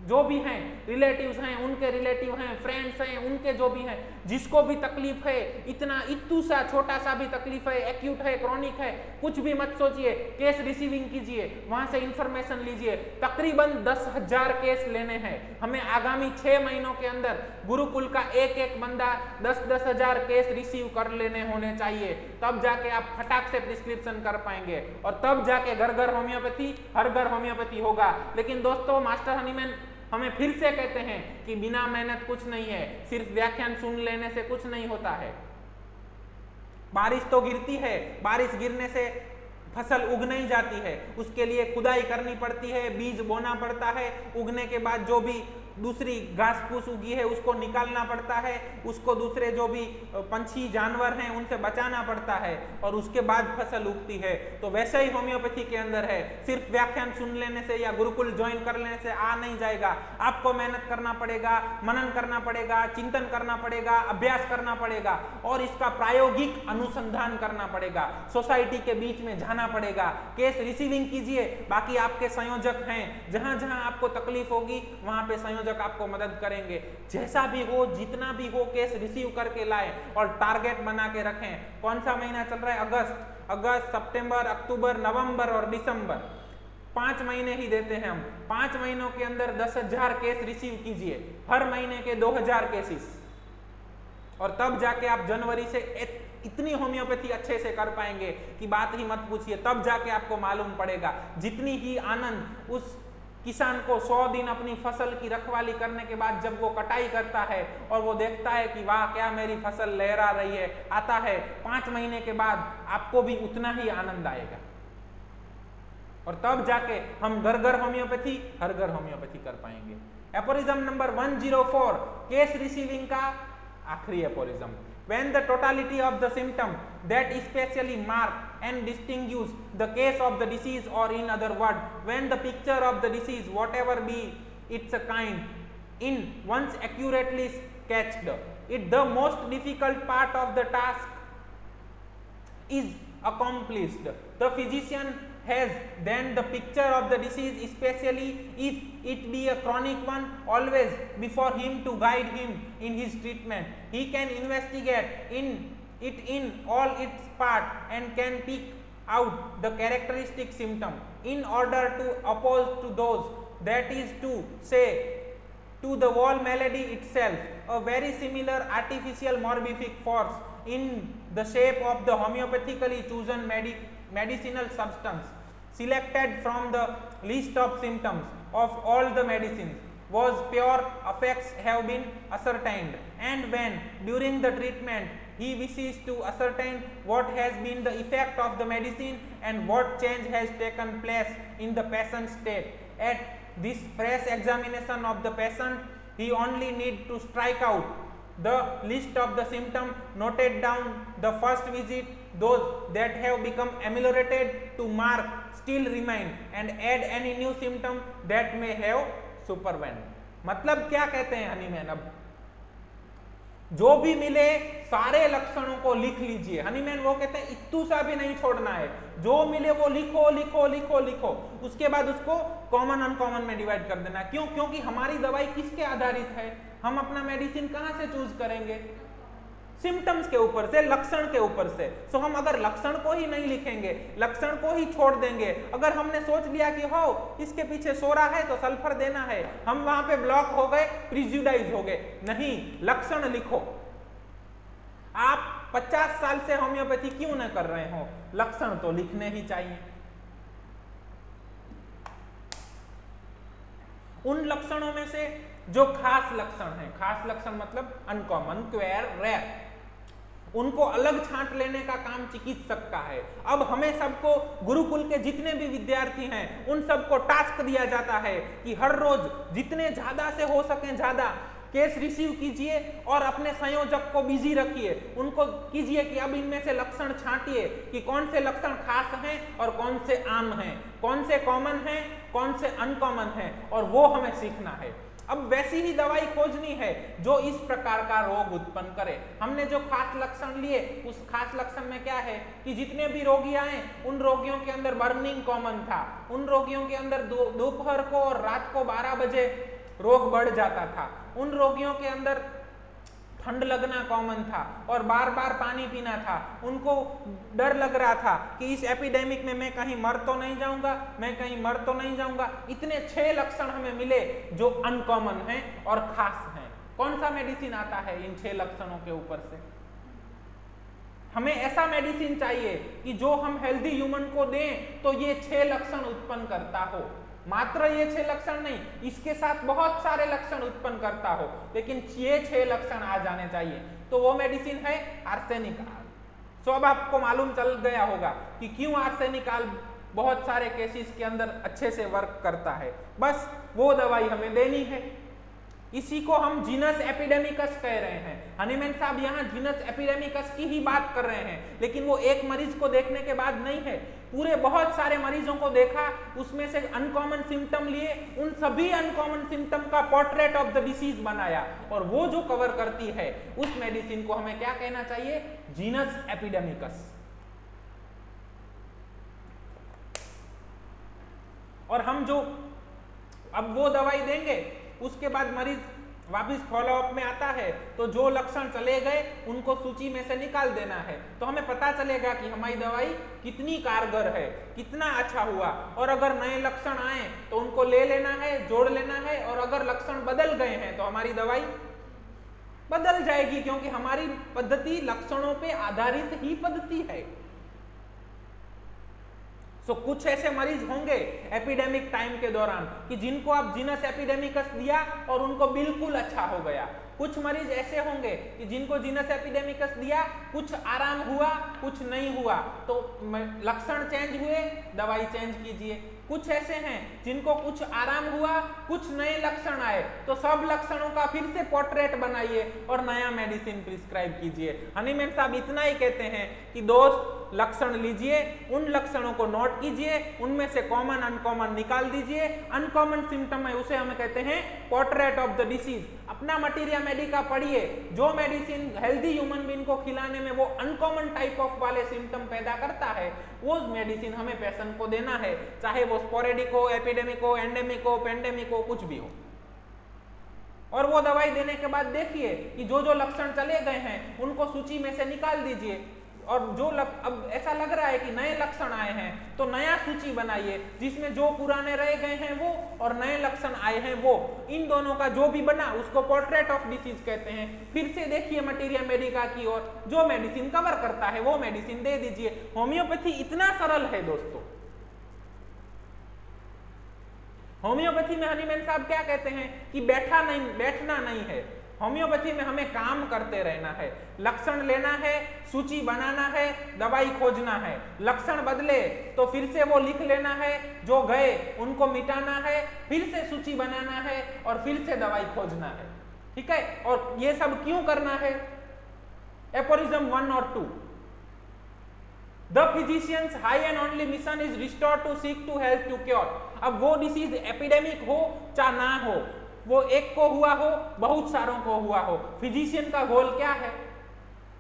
जो भी हैं, रिलेटिव्स हैं, उनके रिलेटिव हैं, फ्रेंड्स हैं, उनके जो भी हैं, जिसको भी तकलीफ है, इतना इतू सा छोटा सा भी तकलीफ है, एक्यूट है, क्रॉनिक है, कुछ भी मत सोचिए, केस रिसीविंग कीजिए, वहां से इंफॉर्मेशन लीजिए। तकरीबन 10,000 केस लेने हैं हमें आगामी 6 महीनों के अंदर। गुरुकुल का एक एक बंदा 10-10 हजार केस रिसीव कर लेने होने चाहिए, तब जाके आप फटाक से प्रिस्क्रिप्शन कर पाएंगे और तब जाके घर घर होम्योपैथी, हर घर होम्योपैथी होगा। लेकिन दोस्तों, मास्टर हनीमैन हमें फिर से कहते हैं कि बिना मेहनत कुछ नहीं है, सिर्फ व्याख्यान सुन लेने से कुछ नहीं होता है। बारिश तो गिरती है, बारिश गिरने से फसल उग नहीं जाती है, उसके लिए खुदाई करनी पड़ती है, बीज बोना पड़ता है, उगने के बाद जो भी दूसरी घास फूस उगी है उसको निकालना पड़ता है, उसको दूसरे जो भी पंछी जानवर हैं उनसे बचाना पड़ता है और उसके बाद फसल उगती है। तो वैसे ही होम्योपैथी के अंदर है, सिर्फ व्याख्यान सुन लेने से या गुरुकुल ज्वाइन कर लेने से आ नहीं जाएगा। आपको मेहनत करना पड़ेगा, मनन करना पड़ेगा, चिंतन करना पड़ेगा, अभ्यास करना पड़ेगा और इसका प्रायोगिक अनुसंधान करना पड़ेगा। सोसाइटी के बीच में जाना पड़ेगा, केस रिसीविंग कीजिए। बाकी आपके संयोजक हैं, जहां जहां आपको तकलीफ होगी वहां पे संयोजक आपको मदद करेंगे। जैसा भी हो, जितना भी हो, केस रिसीव करके लाए और टारगेट बना के रखें। कौन सा महीना चल रहा है? अगस्त, सितंबर, अक्टूबर, नवंबर और दिसंबर, 5 महीने ही देते हैं हम। 5 महीनों के अंदर 10,000 केस रिसीव कीजिए, हर महीने के 2,000 केसेस, और तब जाके आप जनवरी से इतनी होम्योपैथी अच्छे से कर पाएंगे कि बात ही मत पूछिए। तब जाके आपको मालूम पड़ेगा जितनी ही आनंद उस किसान को 100 दिन अपनी फसल की रखवाली करने के बाद जब वो कटाई करता है और वो देखता है कि वाह क्या मेरी फसल लहरा रही है, आता है 5 महीने के बाद, आपको भी उतना ही आनंद आएगा। और तब जाके हम घर घर होम्योपैथी, हर घर होम्योपैथी कर पाएंगे। एपोरिज्म नंबर 104, केस रिसीविंग का आखिरी एपोरिज्म। When the totality of the symptom that especially mark and distinguish the case of the disease, or in other words, when the picture of the disease, whatever be its kind, in once accurately sketched, it the most difficult part of the task is accomplished. The physician has then the picture of the disease, especially if it be a chronic one, always before him to guide him in his treatment. He can investigate in all its part and can pick out the characteristic symptom in order to oppose to those, that is to say, to the whole malady itself, a very similar artificial morbific force in the shape of the homeopathically chosen medicinal substance selected from the list of symptoms of all the medicines, whose pure effects have been ascertained, and when during the treatment he wishes to ascertain what has been the effect of the medicine and what change has taken place in the patient's state, at this fresh examination of the patient, he only need to strike out the list of the symptom, noted down the first visit, those that have become ameliorated to mark still remain, and add any new symptom that may have supervened. मतलब क्या कहते हैं हनीमैन? अब जो भी मिले सारे लक्षणों को लिख लीजिए। हनीमैन वो कहते हैं इत्तू सा भी नहीं छोड़ना है, जो मिले वो लिखो लिखो लिखो लिखो, उसके बाद उसको कॉमन अनकॉमन में डिवाइड कर देना। क्यों? क्योंकि हमारी दवाई किसके आधारित है? हम अपना मेडिसिन कहां से चूज करेंगे? सिम्टम्स के ऊपर से, लक्षण के ऊपर से। सो हम अगर लक्षण को ही नहीं लिखेंगे, लक्षण को ही छोड़ देंगे, अगर हमने सोच लिया कि हो इसके पीछे सोरा है तो सल्फर देना है, हम वहां पे ब्लॉक हो गए, प्रिजुडाइज हो गए। नहीं, लक्षण लिखो। आप 50 साल से होम्योपैथी क्यों न कर रहे हो, लक्षण तो लिखने ही चाहिए। उन लक्षणों में से जो खास लक्षण है, खास लक्षण मतलब अनकॉमन, क्वेर, रेयर, उनको अलग छांट लेने का काम चिकित्सक का है। अब हमें सबको, गुरुकुल के जितने भी विद्यार्थी हैं, उन सबको टास्क दिया जाता है कि हर रोज जितने ज्यादा से हो सके ज्यादा केस रिसीव कीजिए और अपने संयोजक को बिजी रखिए। उनको कीजिए कि अब इनमें से लक्षण छांटिए कि कौन से लक्षण खास हैं और कौन से आम हैं, कौन से कॉमन हैं, कौन से अनकॉमन हैं, और वो हमें सीखना है। अब वैसी ही दवाई खोजनी है जो इस प्रकार का रोग उत्पन्न करे। हमने जो खास लक्षण लिए, उस खास लक्षण में क्या है कि जितने भी रोगी आए, उन रोगियों के अंदर बर्निंग कॉमन था, उन रोगियों के अंदर दोपहर को और रात को 12 बजे रोग बढ़ जाता था, उन रोगियों के अंदर ठंड लगना कॉमन था और बार बार पानी पीना था, उनको डर लग रहा था कि इस एपिडेमिक में मैं कहीं मर तो नहीं जाऊंगा, मैं कहीं मर तो नहीं जाऊंगा। इतने 6 लक्षण हमें मिले जो अनकॉमन हैं और खास हैं। कौन सा मेडिसिन आता है इन 6 लक्षणों के ऊपर से? हमें ऐसा मेडिसिन चाहिए कि जो हम हेल्दी ह्यूमन को दें तो ये 6 लक्षण उत्पन्न करता हो। मात्र ये 6 लक्षण नहीं, इसके साथ बहुत सारे लक्षण उत्पन्न करता हो, लेकिन ये 6 लक्षण आ जाने चाहिए। तो वो मेडिसिन है आर्सेनिकाल। सो अब आपको मालूम चल गया होगा कि क्यों आर्सेनिकाल बहुत सारे केसेस के अंदर अच्छे से वर्क करता है। बस वो दवाई हमें देनी है। इसी को हम जीनस एपिडेमिकस कह रहे हैं। हनीमैन साहब यहाँ जीनस एपिडेमिकस की ही बात कर रहे हैं, लेकिन वो एक मरीज को देखने के बाद नहीं है, पूरे बहुत सारे मरीजों को देखा, उसमें से अनकॉमन सिम्टम लिए, उन सभी अनकॉमन सिम्टम का पोर्ट्रेट ऑफ द डिसीज बनाया, और वो जो कवर करती है उस मेडिसिन को हमें क्या कहना चाहिए? Genus epidemicus. और हम जो अब वो दवाई देंगे, उसके बाद मरीज वापिस फॉलोअप में आता है, तो जो लक्षण चले गए उनको सूची में से निकाल देना है। तो हमें पता चलेगा कि हमारी दवाई कितनी कारगर है, कितना अच्छा हुआ। और अगर नए लक्षण आए तो उनको ले लेना है, जोड़ लेना है, और अगर लक्षण बदल गए हैं तो हमारी दवाई बदल जाएगी, क्योंकि हमारी पद्धति लक्षणों पे आधारित ही पद्धति है। सो कुछ ऐसे मरीज होंगे एपिडेमिक टाइम के दौरान कि जिनको आप जीनस एपिडेमिकस दिया और उनको बिल्कुल अच्छा हो गया। कुछ मरीज ऐसे होंगे कि जिनको जीनस एपिडेमिकस दिया, कुछ आराम हुआ, कुछ नहीं हुआ, तो लक्षण चेंज हुए, दवाई चेंज कीजिए। कुछ ऐसे हैं जिनको कुछ आराम हुआ, कुछ नए लक्षण आए, तो सब लक्षणों का फिर से पोर्ट्रेट बनाइए और नया मेडिसिन प्रिस्क्राइब कीजिए। हनीमैन साहब इतना ही कहते हैं कि दोस्त लक्षण लीजिए, उन लक्षणों को नोट कीजिए, उनमें से कॉमन अनकॉमन निकाल दीजिए। अनकॉमन सिम्टम है उसे हमें कहते हैं पोर्ट्रेट ऑफ द डिसीज। अपना मटीरिया मेडिका पढ़िए, जो मेडिसिन हेल्दी ह्यूमन बीइंग को खिलाने में वो अनकॉमन टाइप ऑफ वाले सिम्टम पैदा करता है, वो मेडिसिन हमें पेशेंट को देना है, चाहे वो स्पोरेडिक हो, एपिडेमिक हो, एंडेमिक हो, पेंडेमिक हो, कुछ भी हो। और वो दवाई देने के बाद देखिए कि जो जो लक्षण चले गए हैं उनको सूची में से निकाल दीजिए, और जो अब ऐसा लग रहा है कि नए लक्षण आए हैं तो नया सूची बनाइए जिसमें जो पुराने रह गए हैं वो और नए लक्षण आए हैं वो, इन दोनों का जो भी बना उसको पोर्ट्रेट ऑफ डिसीज कहते हैं। फिर से देखिए मटीरिया मेडिका की ओर, जो मेडिसिन कवर करता है वो मेडिसिन दे दीजिए। होम्योपैथी इतना सरल है दोस्तों। होम्योपैथी में हनीमैन साहब क्या कहते हैं कि बैठना नहीं है। होम्योपैथी में हमें काम करते रहना है, लक्षण लेना है, सूची बनाना है, दवाई खोजना है। लक्षण बदले तो फिर से वो लिख लेना है, जो गए उनको मिटाना है, फिर से सूची बनाना है और फिर से दवाई खोजना है। ठीक है, और ये सब क्यों करना है? एपोरिज्म 1 और 2, The physician's high and only mission is restore to seek to help to cure। अब वो डिसीज एपिडेमिक हो चाहे ना हो, वो एक को हुआ हो, बहुत सारों को हुआ हो, फिजिशियन का गोल क्या है?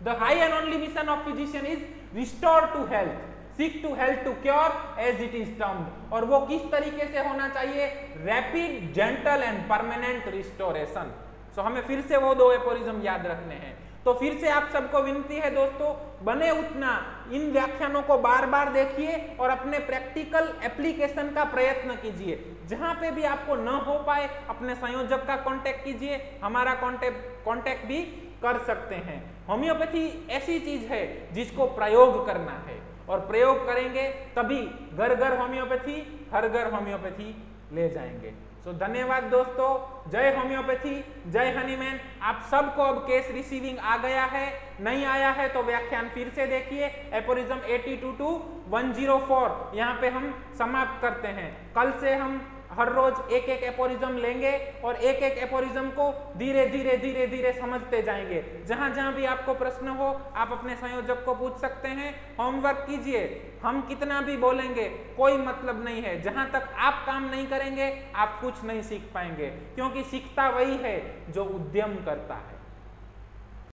The high and only mission of physician is restore to health, seek to help to cure as it is termed। और वो किस तरीके से होना चाहिए? Rapid, gentle and permanent restoration. So हमें फिर से वो दो एपोरिज्म याद रखने हैं। तो फिर से आप सबको विनती है दोस्तों, बने उतना इन व्याख्यानों को बार बार देखिए और अपने प्रैक्टिकल एप्लीकेशन का प्रयत्न कीजिए। जहां पे भी आपको न हो पाए अपने संयोजक का कांटेक्ट कीजिए, हमारा कांटेक्ट भी कर सकते हैं। होम्योपैथी ऐसी चीज है जिसको प्रयोग करना है, और प्रयोग करेंगे तभी घर घर होम्योपैथी, हर घर होम्योपैथी ले जाएंगे। सो धन्यवाद दोस्तों, जय होम्योपैथी, जय हनीमैन। आप सबको अब केस रिसीविंग आ गया है, नहीं आया है तो व्याख्यान फिर से देखिए। एपोरिज्म 82 to 104 यहाँ पे हम समाप्त करते हैं। कल से हम हर रोज एक एक एपोरिज्म लेंगे और एक एक एपोरिज्म को धीरे धीरे धीरे धीरे समझते जाएंगे। जहां जहां भी आपको प्रश्न हो आप अपने संयोजक को पूछ सकते हैं। होमवर्क कीजिए, हम कितना भी बोलेंगे कोई मतलब नहीं है, जहां तक आप काम नहीं करेंगे आप कुछ नहीं सीख पाएंगे, क्योंकि सीखता वही है जो उद्यम करता है।